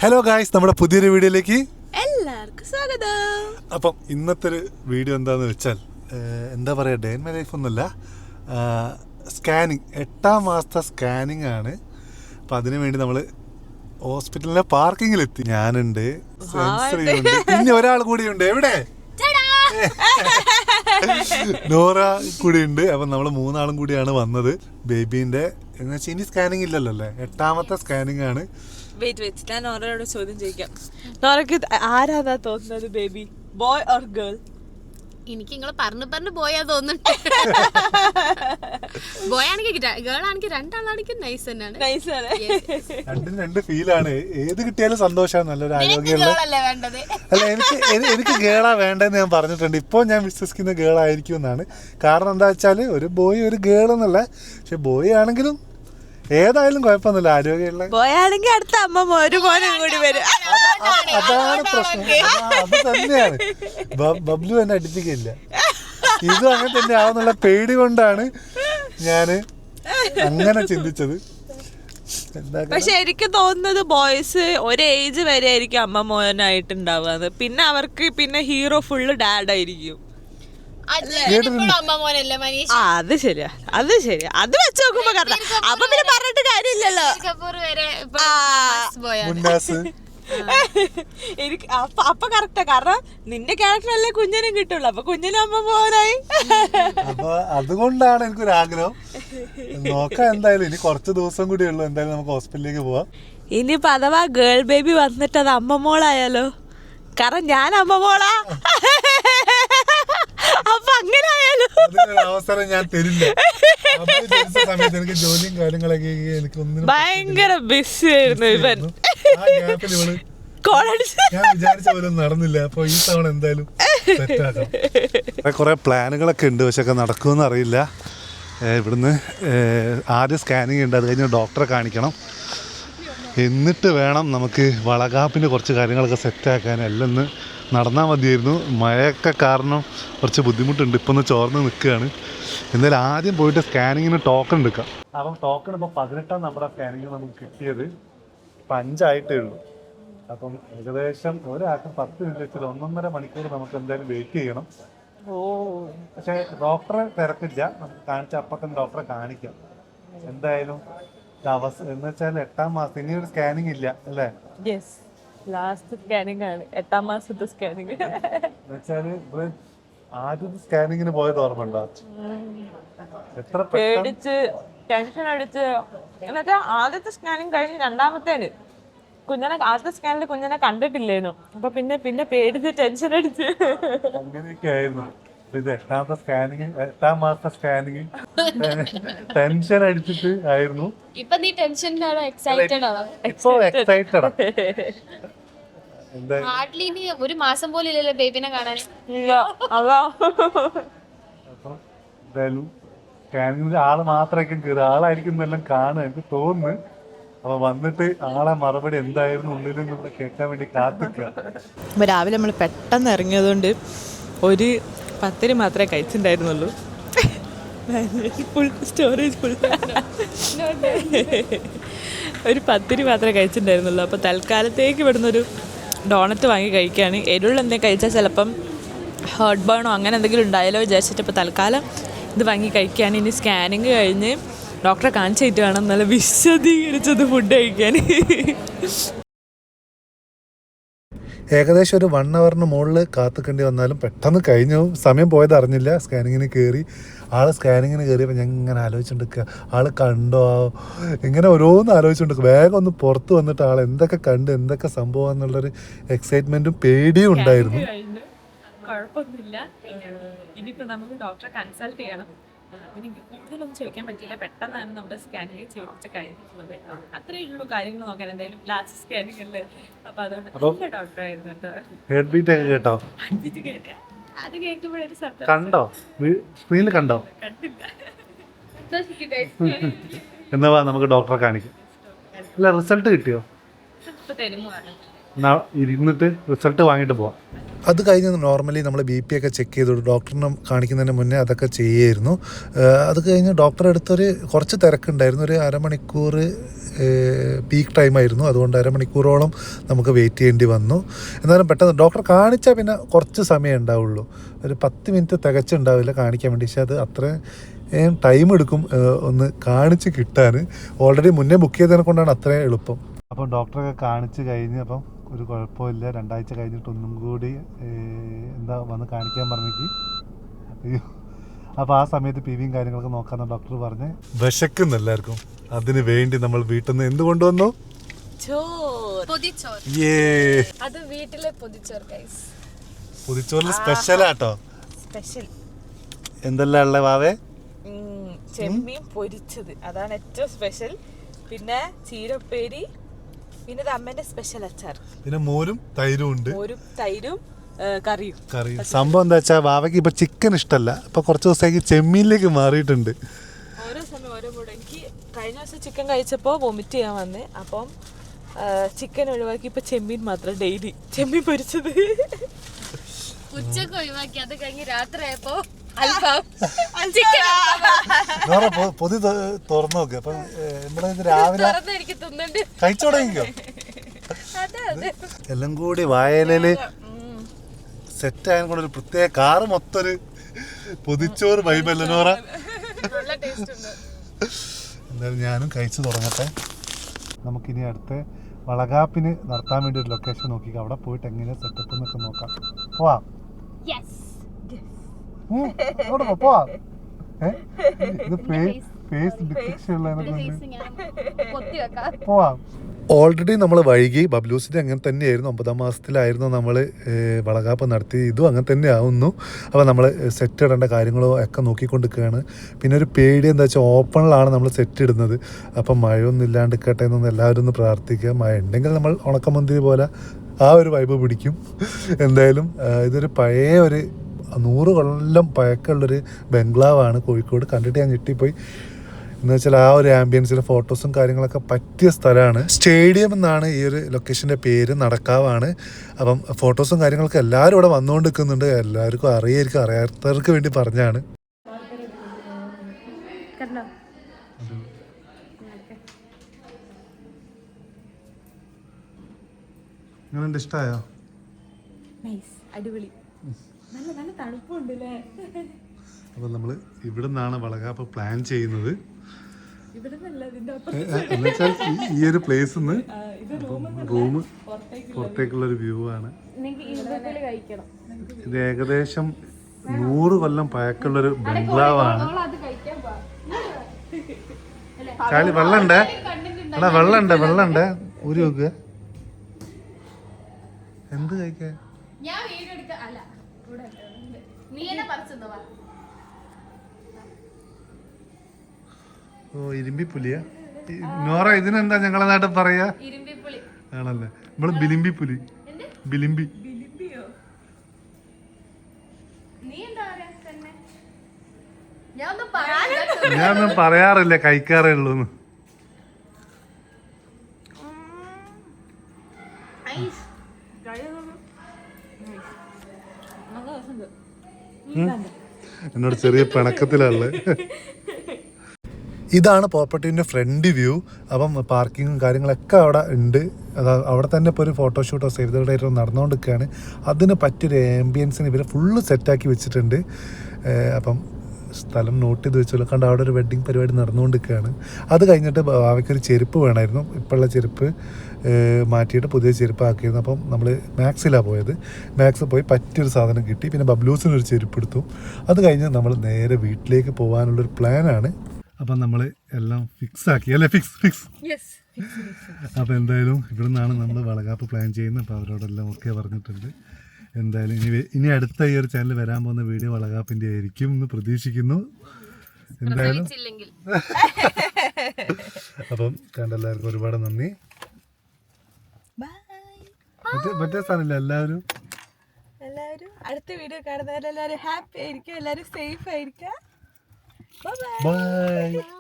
Hello guys, നമ്മുടെ പുതിയൊരു വീഡിയോയിലേക്ക് എല്ലാവർക്കും സ്വാഗതം. അപ്പം ഇന്നത്തെ ഒരു വീഡിയോ എന്താണെന്ന് വെച്ചാൽ എന്താ പറയുക, ഡേ ഇൻ മൈ ലൈഫ് ഒന്നുമല്ല, സ്കാനിങ് 8-ാം മാസത്തെ സ്കാനിങ് ആണ്. അപ്പം അതിനു വേണ്ടി നമ്മൾ ഹോസ്പിറ്റലിലെ പാർക്കിങ്ങിലെത്തി. ഞാനുണ്ട്, സെൻസറി ഉണ്ട്, പിന്നെ ഒരാൾ കൂടിയുണ്ട്. എവിടെ? നോറ കൂടി ഉണ്ട്. അപ്പം നമ്മൾ 3 ആളും കൂടിയാണ് വന്നത്. ബേബീൻ്റെ എന്ന് വെച്ചാൽ ഇനി സ്കാനിങ് ഇല്ലല്ലോ അല്ലേ, 8-ാമത്തെ സ്കാനിങ് ആണ്. വെയിറ്റ് ഞാൻ നോറയോട് ചോദ്യം ചോദിക്കാം. നോറയ്ക്ക് ആരാതാ തോന്നുന്നത്, ബേബി ബോയ് ഓർ ഗേൾ? എനിക്ക് നിങ്ങൾ പറഞ്ഞു പോയാ തോന്നുന്നുണ്ട്. ബോയ് ആണെങ്കിൽ ഗേൾ ആണെങ്കിൽ രണ്ടാളാണെങ്കിൽ നൈസ് തന്നെയാണ്. രണ്ടും രണ്ട് ഫീലാണ്. ഏത് കിട്ടിയാലും സന്തോഷമാണ്. നല്ലൊരു ആരോഗ്യമുള്ള അല്ല, എനിക്ക് ഗേളാ വേണ്ടെന്ന് ഞാൻ പറഞ്ഞിട്ടുണ്ട്. ഇപ്പോൾ ഞാൻ വിശ്വസിക്കുന്ന ഗേൾ ആയിരിക്കും എന്നാണ്. കാരണം എന്താ വെച്ചാൽ ഒരു ബോയ് ഒരു ഗേൾ എന്നല്ല, പക്ഷെ ബോയ് ആണെങ്കിലും ഏതായാലും കുഴപ്പമൊന്നുമില്ല, ആരോഗ്യമുള്ള. ബോയ് ആണെങ്കിൽ അടുത്ത അമ്മ ഒരു മോനും കൂടി വരും. അതാണ് പ്രശ്നം, അത് തന്നെയാണ്. ബബ്ലു എന്നെ അടുപ്പിക്കില്ല. ഇതും അങ്ങനെ തന്നെ ആവുന്നുള്ള പേടി കൊണ്ടാണ് ഞാന് അങ്ങനെ ചിന്തിച്ചത്. പക്ഷെ എനിക്ക് തോന്നുന്നത് ബോയ്സ് ഒരു ഏജ് വരെ ആയിരിക്കും അമ്മ മോനായിട്ടുണ്ടാവുക. പിന്നെ അവർക്ക് പിന്നെ ഹീറോ ഫുള്ള് ഡാഡ് ആയിരിക്കും. അത് ശരിയാ, അത് വെച്ച് നോക്കുമ്പോ കാരണം അപ്പൊ പിന്നെ പറഞ്ഞിട്ട് കാര്യമില്ലല്ലോ. എനിക്ക് അപ്പൊ കറക്റ്റാ, കാരണം നിന്റെ ക്യാരക്ടറല്ലേ കുഞ്ഞിനും കിട്ടുള്ളൂ. അപ്പൊ കുഞ്ഞിനും അമ്മ പോരായി. അപ്പൊ അതുകൊണ്ടാണ് എനിക്കൊരു ആഗ്രഹം. നോക്കാം, എന്തായാലും ഇനി കുറച്ച് ദിവസം കൂടി ഉള്ളു. എന്തായാലും നമുക്ക് ഹോസ്പിറ്റലിലേക്ക് പോവാം. ഇനിയിപ്പോ അഥവാ ഗേൾ ബേബി വന്നിട്ട് അത് അമ്മ മോളായാലോ? കാരണം ഞാൻ അമ്മ മോളാ. അപ്പൊ അങ്ങനെ ആയാലോ അവസരം ഞാൻ തരില്ല. സമയത്ത് എനിക്ക് ജോലിയും കാര്യങ്ങളൊക്കെ എനിക്കൊന്നും ഭയങ്കര ബിസി ആയിരുന്നു ഇവൻ. ഞാൻ വിചാരിച്ച പോലെ നടന്നില്ല. അപ്പൊ ഈ തവണ എന്തായാലും സെറ്റാക്കാം. കുറെ പ്ലാനുകളൊക്കെ ഉണ്ട്, പക്ഷെ ഒക്കെ നടക്കുമെന്ന് അറിയില്ല. ഇവിടുന്ന് ആദ്യം സ്കാനിങ് ഉണ്ട്, അത് കഴിഞ്ഞ് ഡോക്ടറെ കാണിക്കണം. എന്നിട്ട് വേണം നമുക്ക് വളകാപ്പിന് കുറച്ച് കാര്യങ്ങളൊക്കെ സെറ്റാക്കാൻ. എല്ലാം ഒന്ന് നടന്നാൽ മതിയായിരുന്നു. മഴയൊക്കെ കാരണം കുറച്ച് ബുദ്ധിമുട്ടുണ്ട്. ഇപ്പം ഒന്ന് ചോർന്ന് നിൽക്കുകയാണ്. എന്തായാലും ആദ്യം പോയിട്ട് സ്കാനിങ്ങിന് ടോക്കൺ എടുക്കാം. അപ്പം ടോക്കൺ ഇപ്പോൾ 18-ാം നമ്പറാണ് സ്കാനിങ് നമുക്ക് കിട്ടിയത്. ഇപ്പം 5 ആയിട്ടേ ഉള്ളൂ. അപ്പം ഏകദേശം ഒരാൾക്ക് 10 മിനിറ്റ് വെച്ചിട്ട് 1.5 മണിക്കൂർ നമുക്ക് എന്തായാലും വെയിറ്റ് ചെയ്യണം. പക്ഷേ ഡോക്ടറെ തിരക്കില്ല, നമുക്ക് കാണിച്ച അപ്പം തന്നെ ഡോക്ടറെ കാണിക്കാം. എന്തായാലും എന്ന് വെച്ചാൽ 8-ാം മാസം ഇനി ഒരു സ്കാനിങ് ഇല്ല അല്ലേ? ലാസ്റ്റ് സ്കാനിങ് ആണ്, 8-ാം മാസത്തെ സ്കാനിങ്. എന്നുവെച്ചാല് ആദ്യത്തെ സ്കാനിങ്ങിന് പോയത് ഓർമ്മയുണ്ടോ? എത്ര പേടിച്ച് ടെൻഷൻ അടിച്ച്. എന്നുവെച്ചാൽ ആദ്യത്തെ സ്കാനിങ് കഴിഞ്ഞ് 2-ാമത്തേന് ആദ്യത്തെ സ്കാനിൽ കുഞ്ഞിനെ കണ്ടിട്ടില്ലേനു. അപ്പൊ പിന്നെ പേടിച്ച് ടെൻഷൻ അടിച്ച് അങ്ങനെയൊക്കെ ആയിരുന്നു. ഇത് 8-ാമത്തെ സ്കാനിങ്, 8-ാം മാസത്തെ സ്കാനിങ് ടെൻഷൻ അടിച്ചിട്ട് ആയിരുന്നു. ഇപ്പൊ നീ ടെൻഷനിലാണോ എക്സൈറ്റഡോ? ഇപ്പൊ എക്സൈറ്റഡാ. ഹാർഡ്ലി ഇനി ഒരു മാസം പോലും ഇല്ലല്ലോ ബേബിനെ കാണാൻ. അപ്പൊ എന്തായാലും സ്കാനിങ്ങിൽ ആള് മാത്രമായിരിക്കും കയറുക, ആളായിരിക്കും എല്ലാം കാണുക എനിക്ക് തോന്നുന്നു. അപ്പൊ വന്നിട്ട് ആളെ മറുപടി എന്തായിരുന്നു ഉള്ളിൽ നിന്ന് കേൾക്കാൻ വേണ്ടി കാത്തിക്കുക. അപ്പൊ രാവിലെ നമ്മൾ പെട്ടെന്ന് ഇറങ്ങിയതുകൊണ്ട് ഒരു പത്തിരി മാത്രമേ കഴിച്ചിട്ടുണ്ടായിരുന്നുള്ളൂ. Full storage full. ഒരു പത്തിരി മാത്രമേ കഴിച്ചിട്ടുണ്ടായിരുന്നുള്ളൂ. അപ്പോൾ തൽക്കാലത്തേക്ക് ഇവിടുന്ന് ഒരു ഡോണറ്റ് വാങ്ങി കഴിക്കുകയാണ്. എരിവുള്ള എന്തെങ്കിലും കഴിച്ചാൽ ചിലപ്പം ഹേർട്ട് ബേണോ അങ്ങനെ എന്തെങ്കിലും ഉണ്ടായാലോ വിചാരിച്ചിട്ട് ഇപ്പോൾ തൽക്കാലം ഇത് വാങ്ങി കഴിക്കുകയാണ്. ഇനി സ്കാനിങ് കഴിഞ്ഞ് ഡോക്ടറെ കാണിച്ചിട്ട് വേണം നല്ല വിശദീകരിച്ചത് ഫുഡ് കഴിക്കാൻ. ഏകദേശം ഒരു 1 അവറിന് മുകളിൽ കാത്തുക്കേണ്ടി വന്നാലും പെട്ടെന്ന് കഴിഞ്ഞു. സമയം പോയത് അറിഞ്ഞില്ല. സ്കാനിങ്ങിന് കയറി സ്കാനിങ്ങിന് കയറിയപ്പോൾ ഞാൻ ഇങ്ങനെ ആലോചിച്ചുകൊണ്ടിരിക്കുക, ആൾ കണ്ടോ, ഇങ്ങനെ ഓരോന്ന് ആലോചിച്ചുകൊണ്ടിരിക്കുക. വേഗം ഒന്ന് പുറത്ത് വന്നിട്ട് ആൾ എന്തൊക്കെ കണ്ട് എന്തൊക്കെ സംഭവം എന്നുള്ളൊരു എക്സൈറ്റ്മെൻറ്റും പേടിയും ഉണ്ടായിരുന്നു. കുഴപ്പമൊന്നുമില്ല. ഇനിയിപ്പോൾ നമുക്ക് ഡോക്ടറെ കൺസൾട്ട് ചെയ്യണം. എനിക്ക് കൂടുതലൊന്നും ചോദിക്കാൻ പറ്റില്ല, പെട്ടെന്നാണ് നമ്മുടെ സ്കാനിങ് ചോദിച്ച കഴിഞ്ഞിട്ടുള്ളത്. അത്രയേ ഉള്ളൂ കാര്യങ്ങൾ നോക്കാൻ. എന്തായാലും ലാസ്റ്റ് സ്കാനിങ് അല്ലേ, അപ്പൊ അതുകൊണ്ട് നല്ല ഡോക്ടറായിരുന്നു കേട്ടോ. ഹെഡ് ബീറ്റ് ഒക്കെ കേട്ടോ? അത് കേൾക്കുമ്പോഴൊരു കണ്ടോ, സ്ക്രീനിൽ കണ്ടോ? കണ്ടില്ല. എന്നാ നമുക്ക് ഡോക്ടറെ കാണിക്കാം. അല്ല, റിസൾട്ട് കിട്ടിയോ? ഇരുന്നിട്ട് റിസൾട്ട് വാങ്ങിയിട്ട് പോവാം. അത് കഴിഞ്ഞ് നോർമലി നമ്മൾ BP ഒക്കെ ചെക്ക് ചെയ്തു. ഡോക്ടറിനെ കാണിക്കുന്നതിന് മുന്നേ അതൊക്കെ ചെയ്യായിരുന്നു. അത് കഴിഞ്ഞ് ഡോക്ടറെ അടുത്തൊരു കുറച്ച് തിരക്കുണ്ടായിരുന്നു. ഒരു 1/2 മണിക്കൂർ പീക്ക് ടൈമായിരുന്നു. അതുകൊണ്ട് അരമണിക്കൂറോളം നമുക്ക് വെയിറ്റ് ചെയ്യേണ്ടി വന്നു. എന്നാലും പെട്ടെന്ന് ഡോക്ടറെ കാണിച്ചാൽ പിന്നെ കുറച്ച് സമയം ഉണ്ടാവുള്ളൂ, ഒരു 10 മിനിറ്റ് തികച്ചുണ്ടാവില്ല കാണിക്കാൻ വേണ്ടി. പക്ഷേ അത് അത്രയും ടൈം എടുക്കും ഒന്ന് കാണിച്ച് കിട്ടാൻ. ഓൾറെഡി മുന്നേ ബുക്ക് ചെയ്തതിനെ കൊണ്ടാണ് അത്രയും എളുപ്പം. അപ്പം ഡോക്ടറൊക്കെ കാണിച്ച് കഴിഞ്ഞ് അപ്പം ഒരു കുഴപ്പമില്ല. 2 ആഴ്ച കഴിഞ്ഞിട്ട് ഒന്നും കൂടി വന്ന് കാണിക്കാൻ പറഞ്ഞേക്ക്. അയ്യോ, അപ്പോൾ ആ സമയത്ത് PVയും കാര്യങ്ങളൊക്കെ നോക്കാമെന്ന് ഡോക്ടർ പറഞ്ഞ്. വിശക്കുന്നു എല്ലാവർക്കും. അതിന് വേണ്ടി നമ്മൾ വീട്ടിൽ നിന്ന് എന്ത് കൊണ്ടുവന്നു? അത് വീട്ടിലെ പൊതിച്ചോർ ഗൈസ്. പൊതിച്ചോറിൽ സ്പെഷ്യലാട്ടോ. സ്പെഷ്യൽ എന്തെല്ലാം ഉള്ള വാവേ? ചെമ്മീൻ പൊരിച്ചത്, അതാണ് ഏറ്റവും സ്പെഷ്യൽ. പിന്നെ ചീരപ്പേരി, പിന്നെ ഇത് അമ്മേന്റെ സ്പെഷ്യൽ അച്ചാർ, പിന്നെ മോരും തൈരും ഉണ്ട്. മോരും തൈരും കറിയും. സംഭവം എന്താ വെച്ചാൽ വാവയ്ക്ക് ഇപ്പൊ ചിക്കൻ ഇഷ്ടമല്ല. ഇപ്പൊ കുറച്ച് ദിവസത്തേക്ക് ചെമ്മീനിലേക്ക് മാറിയിട്ടുണ്ട്. ഓരോ സമയം ഓരോ മൂഡ്. എനിക്ക് കഴിഞ്ഞ ദിവസം ചിക്കൻ കഴിച്ചപ്പോൾ വൊമിറ്റ് ചെയ്യാൻ വന്നേ. അപ്പം ചിക്കൻ ഒഴിവാക്കി ഇപ്പൊ ചെമ്മീൻ മാത്രം, ഡെയിലി ചെമ്മീൻ പൊരിച്ചത്. ഉച്ചക്ക് ഒഴിവാക്കി, അത് കഴിഞ്ഞ് രാത്രി ആയപ്പോ പൊതി തുറന്നു നോക്ക്. അപ്പൊ നമ്മള് ഇത് രാവിലെ കഴിച്ചു തുടങ്ങിക്കോ. എല്ലാം കൂടി വായലയില് സെറ്റ് ആയതിനെ കൊണ്ട് ഒരു പ്രത്യേക കാറ് മൊത്തം ഒരു പൊതിച്ചോറ് വൈബല്ല നോറ. എന്തായാലും ഞാനും കഴിച്ചു തുടങ്ങട്ടെ. നമുക്കിനി അടുത്ത വളകാപ്പിന് നടത്താൻ വേണ്ടി ഒരു ലൊക്കേഷൻ നോക്കിക്കാം. അവിടെ പോയിട്ട് എങ്ങനെയാ സെറ്റപ്പ് എന്നൊക്കെ നോക്കാം. പോവാം. പോവാം. ഇത് ഫേസ് ഡിറ്റക്ഷൻ ഉള്ളതിനെ പോവാം. ഓൾറെഡി നമ്മൾ വൈകി. ബബ്ലൂസിൻ്റെ അങ്ങനെ തന്നെയായിരുന്നു. 9ാം മാസത്തിലായിരുന്നു നമ്മൾ വളകാപ്പ് നടത്തി. ഇതും അങ്ങനെ തന്നെ ആവുന്നു. അപ്പോൾ നമ്മൾ സെറ്റ് ഇടേണ്ട കാര്യങ്ങളോ ഒക്കെ നോക്കിക്കൊണ്ടിരിക്കുകയാണ്. പിന്നെ ഒരു പേടി എന്താ വെച്ചാൽ ഓപ്പണിലാണ് നമ്മൾ സെറ്റ് ഇടുന്നത്. അപ്പം മഴയൊന്നും ഇല്ലാണ്ടിരിക്കട്ടെ എന്നൊന്ന് എല്ലാവരും ഒന്ന് പ്രാർത്ഥിക്കുക. മഴ ഉണ്ടെങ്കിൽ നമ്മൾ ഉണക്കമന്തിരി പോലെ ആ ഒരു വൈബ് പിടിക്കും. എന്തായാലും ഇതൊരു പഴയ ഒരു 100 കൊല്ലം പഴക്കമുള്ളൊരു ബംഗ്ലാവാണ് കോഴിക്കോട്. കണ്ടിട്ട് ഞാൻ ഞെട്ടിപ്പോയി. എന്ന് വെച്ചാൽ ആ ഒരു ആംബിയൻസിലെ ഫോട്ടോസും കാര്യങ്ങളൊക്കെ പറ്റിയ സ്ഥലമാണ്. സ്റ്റേഡിയം എന്നാണ് ഈ ഒരു ലൊക്കേഷൻ്റെ പേര്. നടക്കാവാണ്. അപ്പം ഫോട്ടോസും കാര്യങ്ങളൊക്കെ എല്ലാവരും ഇവിടെ വന്നുകൊണ്ട് നിൽക്കുന്നുണ്ട്. എല്ലാവർക്കും അറിയായിരിക്കും, അറിയാത്തവർക്ക് വേണ്ടി പറഞ്ഞാണ്. നിങ്ങളുണ്ട്, ഇഷ്ടമായോ? അടിപൊളി, നല്ല തണുപ്പുണ്ടല്ലേ. അപ്പം നമ്മൾ ഇവിടെ നിന്നാണ് വളകാപ്പ് പ്ലാൻ ചെയ്യുന്നത്. എന്നുവെച്ചാൽ ഈ ഒരു പ്ലേസിൽ നിന്ന് റൂം പുറത്തേക്കുള്ളൊരു വ്യൂ ആണ്. ഇത് ഏകദേശം 100 കൊല്ലം പഴക്കമുള്ളൊരു ബംഗ്ലാവാണ്. ചാലി വെള്ളമുണ്ടേ, എടാ വെള്ളമുണ്ടേ. ഊരി നോക്കുക. എന്ത് കഴിക്കാൻ? ഓ, ഇരുമ്പിപ്പുലിയാ നോറ? ഇതിനെന്താ ഞങ്ങളെ നാട്ടിൽ പറയാ? ആണല്ലേ, നമ്മള് ബിലിമ്പിപ്പുലി. ബിലിമ്പി. ഞാനൊന്നും പറയാറില്ല, കഴിക്കാറേ ഉള്ളൂന്ന്. എന്നോട് ചെറിയ പിണക്കത്തിലുള്ളത്. ഇതാണ് പ്രോപ്പർട്ടീൻ്റെ ഫ്രണ്ട് വ്യൂ. അപ്പം പാർക്കിങ്ങും കാര്യങ്ങളൊക്കെ അവിടെ ഉണ്ട്. അവിടെ തന്നെ ഇപ്പോൾ ഒരു ഫോട്ടോഷൂട്ടോ സേവ് ദ ഡേറ്റോ നടന്നുകൊണ്ടിരിക്കുകയാണ്. അതിന് പറ്റിയൊരു ആംബിയൻസിന് ഇവർ ഫുള്ള് സെറ്റാക്കി വെച്ചിട്ടുണ്ട്. അപ്പം സ്ഥലം നോട്ട് ചെയ്ത് വെച്ചല്ലോ. കണ്ട് അവിടെ ഒരു വെഡ്ഡിങ് പരിപാടി നടന്നുകൊണ്ടിരിക്കുകയാണ്. അത് കഴിഞ്ഞിട്ട് അവയ്ക്കൊരു ചെരുപ്പ് വേണമായിരുന്നു. ഇപ്പോഴുള്ള ചെരുപ്പ് മാറ്റിയിട്ട് പുതിയ ചെരുപ്പ് ആക്കിയിരുന്നു. അപ്പം നമ്മൾ മാക്സിലാണ് പോയത്. മാക്സ് പോയി പറ്റിയൊരു സാധനം കിട്ടി. പിന്നെ ബബ്ലൂസിനൊരു ചെരുപ്പ് എടുത്തു. അത് കഴിഞ്ഞ് നമ്മൾ നേരെ വീട്ടിലേക്ക് പോകാനുള്ളൊരു പ്ലാനാണ്. അപ്പം നമ്മൾ എല്ലാം ഫിക്സ് ആക്കി അല്ലേ? ഫിക്സ്. അപ്പോൾ എന്തായാലും ഇവിടെ നിന്നാണ് നമ്മൾ വളകാപ്പ് പ്ലാൻ ചെയ്യുന്നത്. അപ്പോൾ അവരോടെല്ലാം ഓക്കെ പറഞ്ഞിട്ടുണ്ട്. എന്തായാലും ഇനി അടുത്ത ഈ ഒരു ചാനൽ വരാൻ പോകുന്ന വീഡിയോ വളകാപ്പിൻ്റെ ആയിരിക്കും എന്ന് പ്രതീക്ഷിക്കുന്നു. എന്തായാലും അപ്പം കണ്ടെല്ലാവർക്കും ഒരുപാട് നന്ദി. മറ്റേ സാധനമില്ല, എല്ലാവരും അടുത്ത വീഡിയോ കാണുന്നവരെല്ലാവരും ഹാപ്പി ആയിരിക്കും, എല്ലാവരും സേഫ് ആയിരിക്കാം. ബൈ.